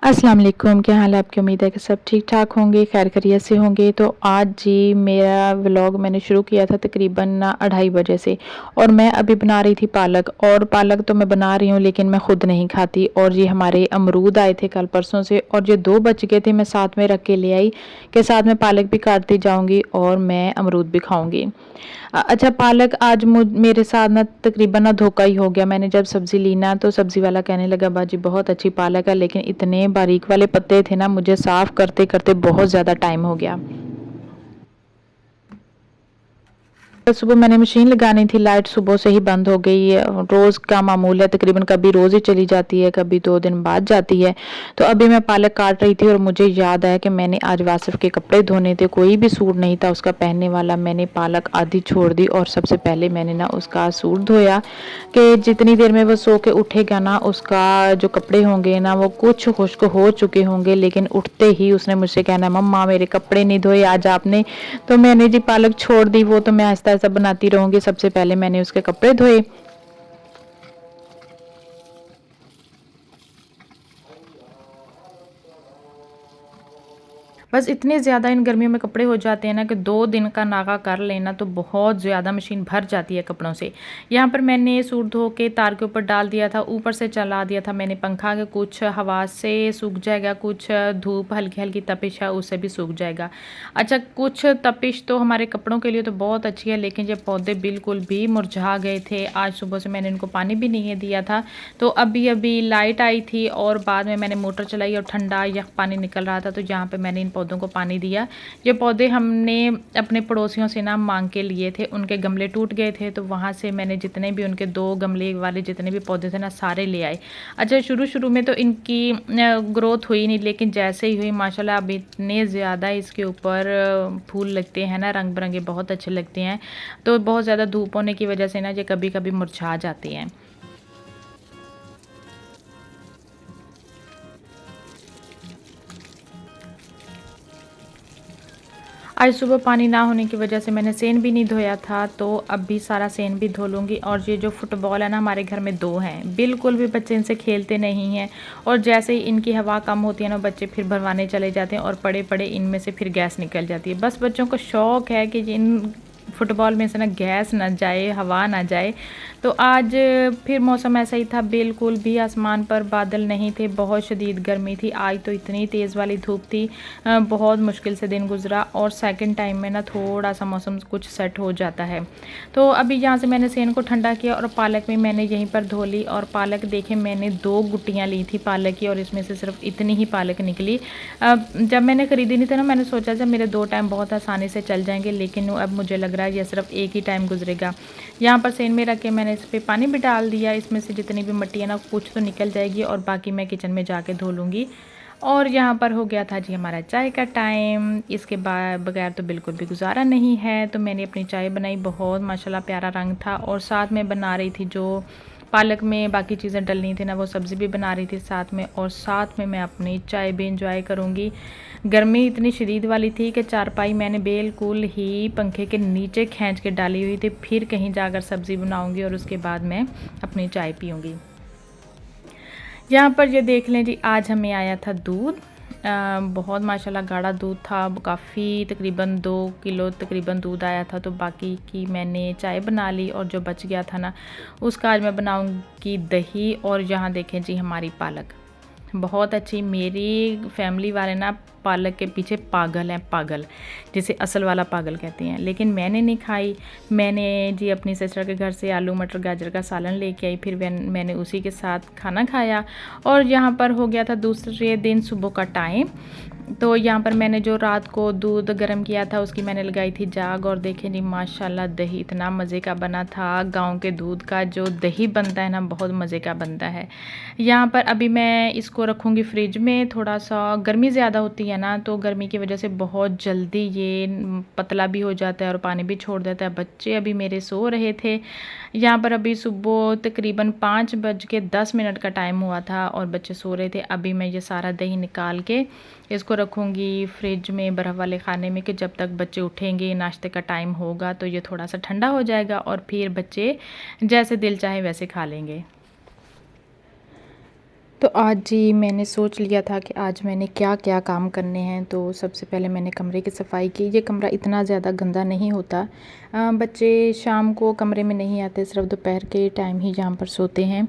अस्सलाम वालेकुम, क्या हाल है आपकी? उम्मीद है कि सब ठीक-ठाक होंगे, खैर खैरियत से होंगे। तो आज जी मेरा व्लॉग मैंने शुरू किया था तकरीबन ना 2:30 बजे से, और मैं अभी बना रही थी पालक। और पालक तो मैं बना रही हूँ लेकिन मैं खुद नहीं खाती। और ये हमारे अमरूद आए थे कल परसों से, और ये 2 बच गए थे, मैं साथ में रख के ले आई कि साथ में पालक भी काटती जाऊँगी और मैं अमरूद भी खाऊँगी। अच्छा, पालक आज मेरे साथ ना तकरीबन ना धोखा ही हो गया। मैंने जब सब्ज़ी ली ना तो सब्ज़ी वाला कहने लगा बाजी बहुत अच्छी पालक है, लेकिन इतने बारीक वाले पत्ते थे ना, मुझे साफ़ करते-करते बहुत ज़्यादा टाइम हो गया। सुबह मैंने मशीन लगानी थी, लाइट सुबह से ही बंद हो गई है। रोज़ का मामूल है, तकरीबन कभी रोज़ ही चली जाती है, कभी 2 दिन बाद जाती है। तो अभी मैं पालक काट रही थी और मुझे याद आया कि मैंने आज वासिफ़ के कपड़े धोने थे, कोई भी सूट नहीं था उसका पहनने वाला। मैंने पालक आधी छोड़ दी और सबसे पहले मैंने ना उसका सूट धोया कि जितनी देर में वो सो के उठेगा ना, उसका जो कपड़े होंगे ना वो कुछ खुश्क हो चुके होंगे, लेकिन उठते ही उसने मुझसे कहना, मम्मा मेरे कपड़े नहीं धोए आज आपने। तो मैंने जी पालक छोड़ दी, वो तो मैं आहिस्ता-आहिस्ता बनाती रहूँगी। सबसे पहले मैंने उसके कपड़े धोए। बस इतने ज़्यादा इन गर्मियों में कपड़े हो जाते हैं ना कि 2 दिन का नागा कर लेना तो बहुत ज़्यादा मशीन भर जाती है कपड़ों से। यहाँ पर मैंने सूट धो के तार के ऊपर डाल दिया था, ऊपर से चला दिया था मैंने पंखा के, कुछ हवा से सूख जाएगा, कुछ धूप हल्की-हल्की तपिश है उससे भी सूख जाएगा। अच्छा, कुछ तपिश तो हमारे कपड़ों के लिए तो बहुत अच्छी है, लेकिन ये पौधे बिल्कुल भी मुरझा गए थे। आज सुबह से मैंने इनको पानी भी नहीं दिया था, तो अभी-अभी लाइट आई थी और बाद में मैंने मोटर चलाई और ठंडा यख पानी निकल रहा था, तो यहाँ पे मैंने इन पौधों को पानी दिया। ये पौधे हमने अपने पड़ोसियों से ना मांग के लिए थे, उनके गमले टूट गए थे, तो वहाँ से मैंने जितने भी उनके 2 गमले वाले जितने भी पौधे थे ना सारे ले आए। अच्छा, शुरू-शुरू में तो इनकी ग्रोथ हुई नहीं, लेकिन जैसे ही हुई माशाल्लाह अब इतने ज़्यादा इसके ऊपर फूल लगते हैं ना, रंग-बिरंगे बहुत अच्छे लगते हैं। तो बहुत ज़्यादा धूप होने की वजह से ना ये कभी-कभी मुरझा जाते हैं। आज सुबह पानी ना होने की वजह से मैंने सेन भी नहीं धोया था, तो अब भी सारा सेन भी धो लूँगी। और ये जो फुटबॉल है ना, हमारे घर में 2 हैं, बिल्कुल भी बच्चे इनसे खेलते नहीं हैं। और जैसे ही इनकी हवा कम होती है ना, बच्चे फिर भरवाने चले जाते हैं और पड़े-पड़े इनमें से फिर गैस निकल जाती है। बस बच्चों को शौक है कि इन फुटबॉल में से ना गैस ना जाए, हवा ना जाए। तो आज फिर मौसम ऐसा ही था, बिल्कुल भी आसमान पर बादल नहीं थे, बहुत शदीद गर्मी थी। आज तो इतनी तेज़ वाली धूप थी, बहुत मुश्किल से दिन गुज़रा। और सेकंड टाइम में ना थोड़ा-सा मौसम कुछ सेट हो जाता है। तो अभी यहाँ से मैंने सेन को ठंडा किया और पालक भी मैंने यहीं पर धो ली। और पालक देखें, मैंने 2 गुट्टियाँ ली थी पालक की और इसमें से सिर्फ़ इतनी ही पालक निकली। जब मैंने खरीदी नहीं थी ना, मैंने सोचा जब मेरे 2 टाइम बहुत आसानी से चल जाएँगे, लेकिन अब मुझे लग रहा है ये सिर्फ़ एक ही टाइम गुज़रेगा। यहाँ पर सेन में रख के मैंने इस पे पानी भी डाल दिया, इसमें से जितनी भी मिट्टी है ना कुछ तो निकल जाएगी और बाकी मैं किचन में जाके धो लूँगी। और यहाँ पर हो गया था जी हमारा चाय का टाइम, इसके बगैर तो बिल्कुल भी गुज़ारा नहीं है। तो मैंने अपनी चाय बनाई, बहुत माशाल्लाह प्यारा रंग था। और साथ में बना रही थी जो पालक में बाकी चीज़ें डलनी थी ना, वो सब्ज़ी भी बना रही थी साथ में, और साथ में मैं अपनी चाय भी इंजॉय करूँगी। गर्मी इतनी शदीद वाली थी कि चारपाई मैंने बिल्कुल ही पंखे के नीचे खींच के डाली हुई थी, फिर कहीं जाकर सब्ज़ी बनाऊँगी और उसके बाद मैं अपनी चाय पीऊँगी। यहाँ पर ये देख लें जी, आज हमें आया था दूध। बहुत माशाल्लाह गाढ़ा दूध था, काफ़ी तकरीबन 2 किलो तकरीबन दूध आया था। तो बाकी की मैंने चाय बना ली और जो बच गया था ना, उसका आज मैं बनाऊँगी दही। और यहाँ देखें जी हमारी पालक बहुत अच्छी, मेरी फैमिली वाले ना पालक के पीछे पागल हैं, पागल, जिसे असल वाला पागल कहते हैं। लेकिन मैंने नहीं खाई। मैंने जी अपनी सिस्टर के घर से आलू मटर गाजर का सालन लेके आई, फिर मैंने उसी के साथ खाना खाया। और यहाँ पर हो गया था दूसरे दिन सुबह का टाइम। तो यहाँ पर मैंने जो रात को दूध गर्म किया था उसकी मैंने लगाई थी जाग, और देखें जी माशाल्लाह दही इतना मज़े का बना था। गांव के दूध का जो दही बनता है ना, बहुत मज़े का बनता है। यहाँ पर अभी मैं इसको रखूँगी फ्रिज में। थोड़ा सा गर्मी ज़्यादा होती है ना, तो गर्मी की वजह से बहुत जल्दी ये पतला भी हो जाता है और पानी भी छोड़ देता है। बच्चे अभी मेरे सो रहे थे। यहाँ पर अभी सुबह तकरीबन 5:10 का टाइम हुआ था और बच्चे सो रहे थे। अभी मैं ये सारा दही निकाल के इसको रखूँगी फ्रिज में, बर्फ़ वाले ख़ाने में, कि जब तक बच्चे उठेंगे नाश्ते का टाइम होगा तो ये थोड़ा सा ठंडा हो जाएगा और फिर बच्चे जैसे दिल चाहे वैसे खा लेंगे। तो आज जी मैंने सोच लिया था कि आज मैंने क्या क्या काम करने हैं। तो सबसे पहले मैंने कमरे की सफाई की। ये कमरा इतना ज़्यादा गंदा नहीं होता। बच्चे शाम को कमरे में नहीं आते, सिर्फ दोपहर के टाइम ही यहाँ पर सोते हैं।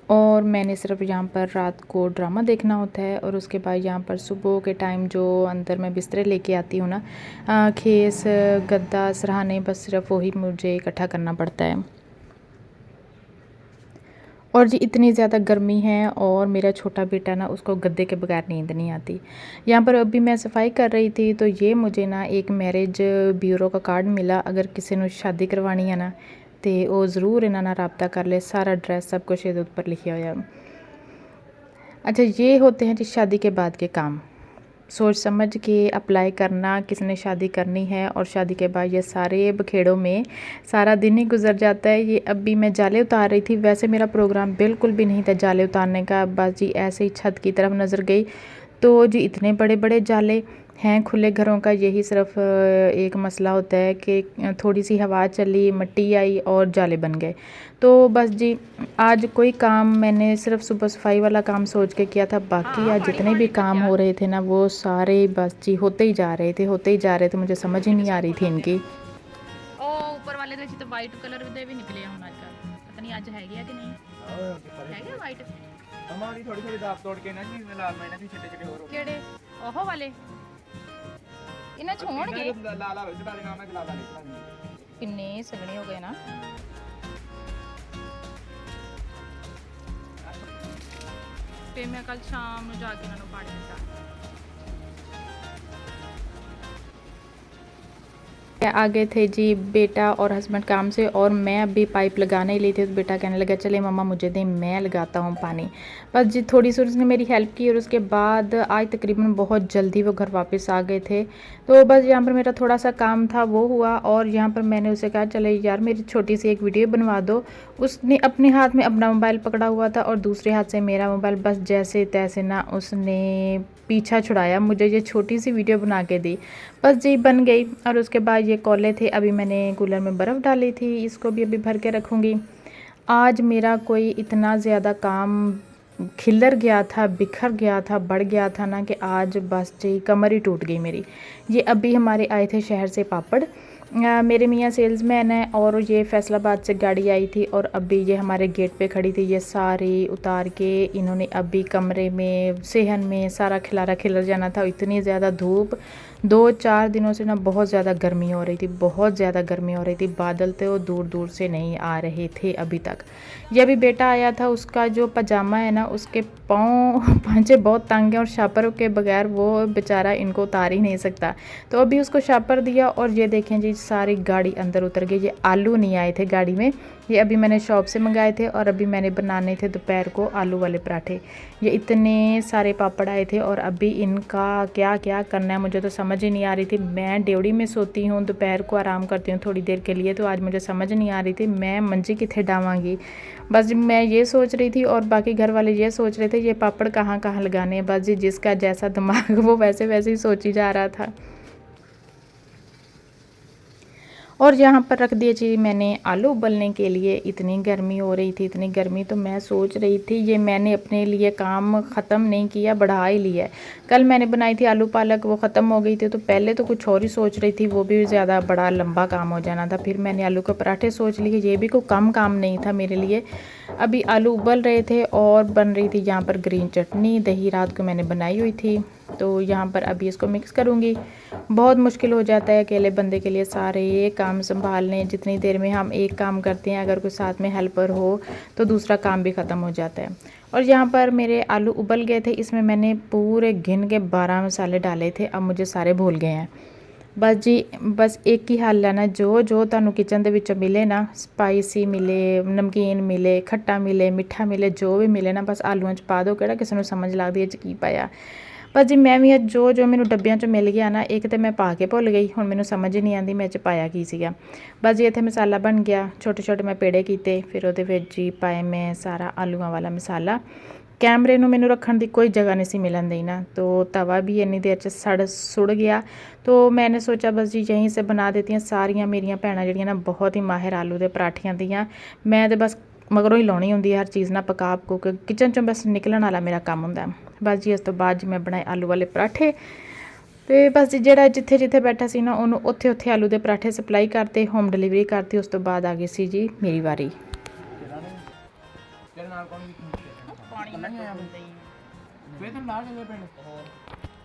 और मैंने सिर्फ यहाँ पर रात को ड्रामा देखना होता है, और उसके बाद यहाँ पर सुबह के टाइम जो अंदर मैं बिस्तरे लेके आती हूँ ना, खेस, गद्दा, सराहने, बस सिर्फ वही मुझे इकट्ठा करना पड़ता है। और जी इतनी ज़्यादा गर्मी है, और मेरा छोटा बेटा ना, उसको गद्दे के बगैर नींद नहीं आती। यहाँ पर अभी मैं सफाई कर रही थी, तो ये मुझे ना एक मैरिज ब्यूरो का कार्ड मिला। अगर किसी ने शादी करवानी है ना, तो वो ज़रूर इन्हों नाल राबता कर ले। सारा एड्रैस सब कुछ ये ऊपर लिखा हुआ। अच्छा, ये होते हैं जी शादी के बाद के काम। सोच समझ के अप्लाई करना, किसने शादी करनी है, और शादी के बाद ये सारे बखेड़ों में सारा दिन ही गुजर जाता है। ये अभी मैं जाले उतार रही थी। वैसे मेरा प्रोग्राम बिल्कुल भी नहीं था जाले उतारने का, बस जी ऐसे ही छत की तरफ नज़र गई तो जी इतने बड़े बड़े जाले हैं। खुले घरों का यही सिर्फ एक मसला होता है कि थोड़ी सी हवा चली, मिट्टी आई और जाले बन गए। तो बस जी आज कोई काम मैंने सिर्फ सुबह सफाई वाला काम सोच के किया था। बाकी आज जितने भी काम हो रहे थे ना, वो सारे बस जी होते ही जा रहे थे, होते ही जा रहे थे। मुझे समझ ही नहीं आ रही थी इनकी। ऊपर वाले तो वाइट कलर ਦੇ ਵੀ ਨਿਕਲੇ ਹੁਣ ਅੱਜ ਪਤਾ ਨਹੀਂ ਅੱਜ ਹੈਗੇ ਆ ਕਿ ਨਹੀਂ ਹੈਗੇ ਵਾਈਟ हमारी थोड़ी थोड़ी दाब तोड़ के ना जी लाल मैंने भी छोटे छोटे और ਕਿਹੜੇ ਉਹ ਵਾਲੇ ਇਹਨਾਂ ਚ ਹੋਣਗੇ लाला जिदा नाम है लाला लिखना ਕਿੰਨੇ ਸਗਣੇ ਹੋ ਗਏ ਨਾ ਤੇ ਮੈਂ ਕੱਲ ਸ਼ਾਮ ਨੂੰ ਜਾ ਕੇ ਇਹਨਾਂ ਨੂੰ ਪਾਣੀ ਦਿੱਤਾ। आ गए थे जी बेटा और हस्बैंड काम से, और मैं अभी पाइप लगाने ही ली थी। तो बेटा कहने लगा चले मम्मा मुझे दें, मैं लगाता हूँ पानी। बस जी थोड़ी सी उसने मेरी हेल्प की, और उसके बाद आज तकरीबन बहुत जल्दी वो घर वापस आ गए थे। तो बस यहाँ पर मेरा थोड़ा सा काम था वो हुआ, और यहाँ पर मैंने उसे कहा चले यार मेरी छोटी सी एक वीडियो बनवा दो। उसने अपने हाथ में अपना मोबाइल पकड़ा हुआ था, और दूसरे हाथ से मेरा मोबाइल, बस जैसे तैसे ना उसने पीछा छुड़ाया, मुझे ये छोटी सी वीडियो बना के दी। बस जी बन गई। और उसके बाद ये कोले थे, अभी मैंने कूलर में बर्फ़ डाली थी, इसको भी अभी भर के रखूँगी। आज मेरा कोई इतना ज़्यादा काम खिलर गया था, बिखर गया था, बढ़ गया था ना, कि आज बस जी कमर ही टूट गई मेरी। ये अभी हमारे आए थे शहर से पापड़। मेरे मियाँ सेल्समैन है, और ये फैसलाबाद से गाड़ी आई थी, और अभी ये हमारे गेट पे खड़ी थी। ये सारी उतार के इन्होंने अभी कमरे में, सेहन में सारा खिलारा खिलर जाना था। इतनी ज़्यादा धूप, 2-4 दिनों से ना बहुत ज़्यादा गर्मी हो रही थी, बहुत ज़्यादा गर्मी हो रही थी। बादल तो दूर दूर से नहीं आ रहे थे अभी तक। ये अभी बेटा आया था, उसका जो पजामा है ना, उसके पाँव पांचे बहुत तंग हैं, और शापर के बगैर वो बेचारा इनको उतार ही नहीं सकता। तो अभी उसको शापर दिया, और ये देखें जी सारी गाड़ी अंदर उतर गई। ये आलू नहीं आए थे गाड़ी में, ये अभी मैंने शॉप से मंगाए थे, और अभी मैंने बनाने थे दोपहर को आलू वाले पराठे। ये इतने सारे पापड़ आए थे, और अभी इनका क्या क्या करना है मुझे तो समझ ही नहीं आ रही थी। मैं ड्योढ़ी में सोती हूँ, दोपहर को आराम करती हूँ थोड़ी देर के लिए, तो आज मुझे समझ नहीं आ रही थी मैं मंजी कितने डावांगी। बस मैं ये सोच रही थी, और बाकी घर वाले ये सोच रहे थे ये पापड़ कहाँ कहाँ लगाने हैं। बस जी जिसका जैसा दिमाग वो वैसे वैसे ही सोची जा रहा था। और यहाँ पर रख दिए जी मैंने आलू उबलने के लिए। इतनी गर्मी हो रही थी, इतनी गर्मी, तो मैं सोच रही थी ये मैंने अपने लिए काम ख़त्म नहीं किया, बढ़ा ही लिया है। कल मैंने बनाई थी आलू पालक, वो ख़त्म हो गई थी, तो पहले तो कुछ और ही सोच रही थी, वो भी ज़्यादा बड़ा लंबा काम हो जाना था। फिर मैंने आलू के पराठे सोच लिए, ये भी कोई कम काम नहीं था मेरे लिए। अभी आलू उबल रहे थे, और बन रही थी यहाँ पर ग्रीन चटनी। दही रात को मैंने बनाई हुई थी, तो यहाँ पर अभी इसको मिक्स करूँगी। बहुत मुश्किल हो जाता है अकेले बंदे के लिए सारे काम संभालने। जितनी देर में हम एक काम करते हैं, अगर कोई साथ में हेल्पर हो तो दूसरा काम भी ख़त्म हो जाता है। और यहाँ पर मेरे आलू उबल गए थे, इसमें मैंने पूरे गिन के 12 मसाले डाले थे, अब मुझे सारे भूल गए हैं। बस जी बस एक ही हल है ना, जो जो तुहानू किचन दे विचों मिले ना, स्पाइसी मिले, नमकीन मिले, खट्टा मिले, मिठा मिले, जो भी मिले ना, बस आलूआं च पा दो। किहड़ा किसी नूं समझ लगदी है की पाया। बस जी मैं भी जो जो मैनू डब्बियां चों मिल गया ना, एक तो मैं पा के भुल गई, हुण मैनू समझ ही नहीं आती मैं च पाया की सीगा। बस जी इत्थे मसाला बन गया, छोटे छोटे मैं पेड़े कीते, फिर उहदे विच जी पाए मैं सारा आलूआं वाला मसाला। कैमरे नूं मैनू रखण दी कोई जगह नहीं सी मिलन दी ना, तो तवा भी इन्नी देर च सुड़ गया। तो मैंने सोचा बस जी यहीं से बना देती हैं। सारियां मेरियां भैणां जिहड़ियां ना बहुत ही माहिर आलू दे पराठियां दियां। मैं तो बस ਮਗਰੋਂ ਹੀ ਲਾਉਣੀ ਹੁੰਦੀ ਹੈ ਹਰ ਚੀਜ਼ ਨਾ ਪਕਾ ਪਕੂ ਕੇ ਕਿਚਨ 'ਚੋਂ ਬਸ ਨਿਕਲਣ ਵਾਲਾ ਮੇਰਾ ਕੰਮ ਹੁੰਦਾ ਬਸ ਜੀ। ਇਸ ਤੋਂ ਬਾਅਦ ਜੀ ਮੈਂ ਬਣਾਏ ਆਲੂ ਵਾਲੇ ਪਰਾਠੇ ਤੇ ਬਸ ਜੀ ਜਿਹੜਾ ਜਿੱਥੇ ਜਿੱਥੇ ਬੈਠਾ ਸੀ ਨਾ ਉਹਨੂੰ ਉੱਥੇ ਉੱਥੇ ਆਲੂ ਦੇ ਪਰਾਠੇ ਸਪਲਾਈ ਕਰਤੇ, ਹੋਮ ਡਿਲੀਵਰੀ ਕਰਤੀ। ਉਸ ਤੋਂ ਬਾਅਦ ਆ ਗਈ ਸੀ ਜੀ ਮੇਰੀ ਵਾਰੀ। ਤੇਰੇ ਨਾਲ ਕੌਣ ਵੀ ਪਾਣੀ ਮੈਂ ਆਇਆ ਬੰਦਾ ਹੀ ਵੇ ਤੈਨੂੰ ਲਾ ਕੇ ਪਿੰਡ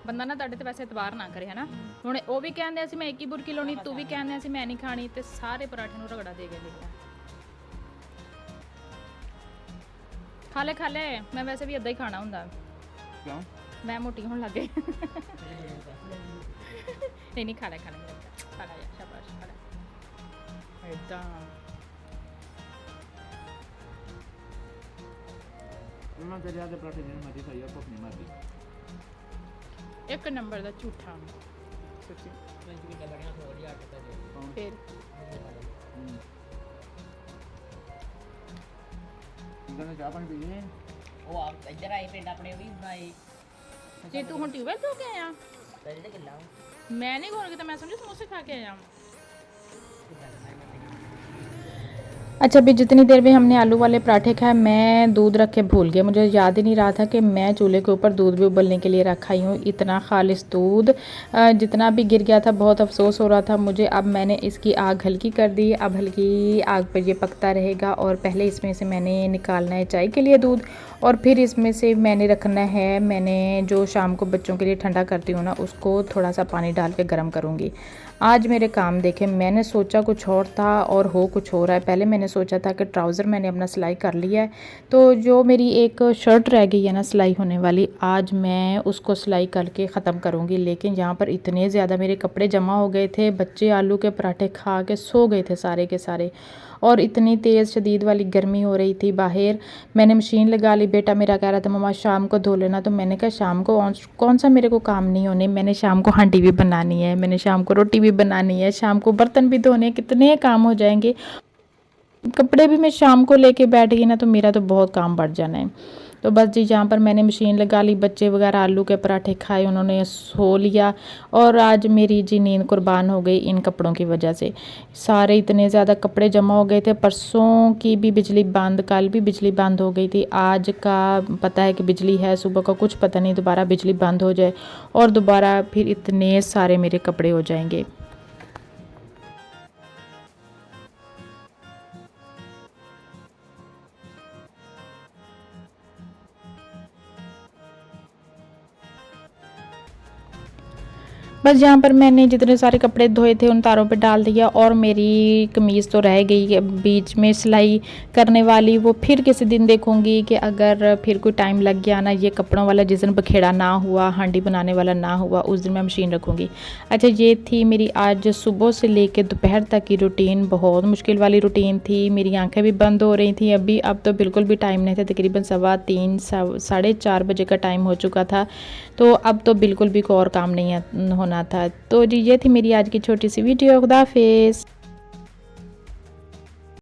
ਬੰਦਾ ਨਾ ਤੁਹਾਡੇ ਤੇ ਵੈਸੇ ਇਤਬਾਰ ਨਾ ਕਰੇ ਹਨਾ। ਹੁਣ ਉਹ ਵੀ ਕਹਿੰਦੇ ਸੀ ਮੈਂ 1 ਹੀ ਬੁਰਕੀ ਲਾਉਣੀ, ਤੂੰ ਵੀ ਕਹਿੰਦੇ ਸੀ ਮੈਂ ਨਹੀਂ ਖਾਣੀ, ਤੇ ਸਾਰੇ ਪਰਾਠੇ ਨੂੰ ਰਗੜਾ ਦੇ ਕੇ ਲਿਖਿਆ। ਖਾ ਲੈ ਮੈਂ ਵੈਸੇ ਵੀ ਇੱਦਾਂ ਹੀ ਖਾਣਾ ਹੁੰਦਾ। ਕਿਉਂ? ਮੈਂ ਮੋਟੀ ਹੋਣ ਲੱਗ ਗਈ। ਨਹੀਂ ਖਾ ਲੈ ਯਾਰ, ਸ਼ਾਬਾਸ਼ ਖਾ ਲੈ ਇੱਦਾਂ। ਉਹਨਾਂ ਤੇ ਜਿਆਦਾ ਪਰਾਠੇ ਜਿਹਨੇ ਮਰਜ਼ੀ ਖਾਈ ਆ, ਭੁੱਖ ਨਹੀਂ ਮਰਦੀ। ਇੱਕ ਨੰਬਰ ਦਾ ਝੂਠਾ ਸੱਚੀ। ਫਿਰ ਇਹਨਾਂ ਨੇ ਚਾਹ ਪਾਣੀ ਪੀ ਲਈ। ਉਹ ਆਪ ਇੱਧਰ ਆਏ ਪਿੰਡ ਆਪਣੇ ਉਹ ਵੀ ਬਣਾਏ ਜੇ ਤੂੰ ਹੁਣ ਟਿਊਬਵੈਲ ਤੋਂ ਕੇ ਆਇਆ, ਪਹਿਲੇ ਕਿੱਲਾ ਮੈਂ ਨਹੀਂ ਗੋਲ ਕੀਤਾ, ਮੈਂ ਸਮਝੀ ਸਮੋਸੇ ਖਾ के आया। अच्छा अभी जितनी देर में हमने आलू वाले पराठे खाए मैं दूध रख के भूल गया, मुझे याद ही नहीं रहा था कि मैं चूल्हे के ऊपर दूध भी उबलने के लिए रखा ही हूँ। इतना खालिस दूध जितना भी गिर गया था, बहुत अफसोस हो रहा था मुझे। अब मैंने इसकी आग हल्की कर दी, अब हल्की आग पर ये पकता रहेगा। और पहले इसमें से मैंने निकालना है चाय के लिए दूध, और फिर इसमें से मैंने रखना है, मैंने जो शाम को बच्चों के लिए ठंडा करती हूँ ना, उसको थोड़ा सा पानी डाल के गर्म करूँगी। आज मेरे काम देखें, मैंने सोचा कुछ और था और हो कुछ हो रहा है। पहले मैंने सोचा था कि ट्राउज़र मैंने अपना सिलाई कर लिया है, तो जो मेरी एक शर्ट रह गई है ना सिलाई होने वाली, आज मैं उसको सिलाई करके ख़त्म करूँगी। लेकिन यहाँ पर इतने ज़्यादा मेरे कपड़े जमा हो गए थे, बच्चे आलू के पराठे खा के सो गए थे सारे के सारे, और इतनी तेज़ शदीद वाली गर्मी हो रही थी बाहर। मैंने मशीन लगा ली, बेटा मेरा कह रहा था मम्मा शाम को धो लेना, तो मैंने कहा शाम को कौन सा मेरे को काम नहीं होने, मैंने शाम को हांडी भी बनानी है, मैंने शाम को रोटी भी बनानी है, शाम को बर्तन भी धोने, कितने काम हो जाएंगे। कपड़े भी मैं शाम को लेके बैठ गई ना तो मेरा तो बहुत काम बढ़ जाना है। तो बस जी यहाँ पर मैंने मशीन लगा ली, बच्चे वगैरह आलू के पराठे खाए, उन्होंने सो लिया, और आज मेरी जी नींद कुर्बान हो गई इन कपड़ों की वजह से। सारे इतने ज़्यादा कपड़े जमा हो गए थे, परसों की भी बिजली बंद, कल भी बिजली बंद हो गई थी, आज का पता है कि बिजली है, सुबह का कुछ पता नहीं, दोबारा बिजली बंद हो जाए और दोबारा फिर इतने सारे मेरे कपड़े हो जाएंगे। बस यहाँ पर मैंने जितने सारे कपड़े धोए थे उन तारों पे डाल दिया, और मेरी कमीज़ तो रह गई बीच में सिलाई करने वाली, वो फिर किसी दिन देखूँगी कि अगर फिर कोई टाइम लग गया ना, ये कपड़ों वाला जिस दिन बखेड़ा ना हुआ, हांडी बनाने वाला ना हुआ, उस दिन मैं मशीन रखूँगी। अच्छा ये थी मेरी आज सुबह से लेकर दोपहर तक की रूटीन, बहुत मुश्किल वाली रूटीन थी, मेरी आँखें भी बंद हो रही थी अभी। अब तो बिल्कुल भी टाइम नहीं था, तकरीबन 3:15 साढ़े 4 बजे का टाइम हो चुका था, तो अब तो बिल्कुल भी कोई और काम नहीं होना था। तो जी ये थी मेरी आज की छोटी सी वीडियो। खुदा हाफिज़।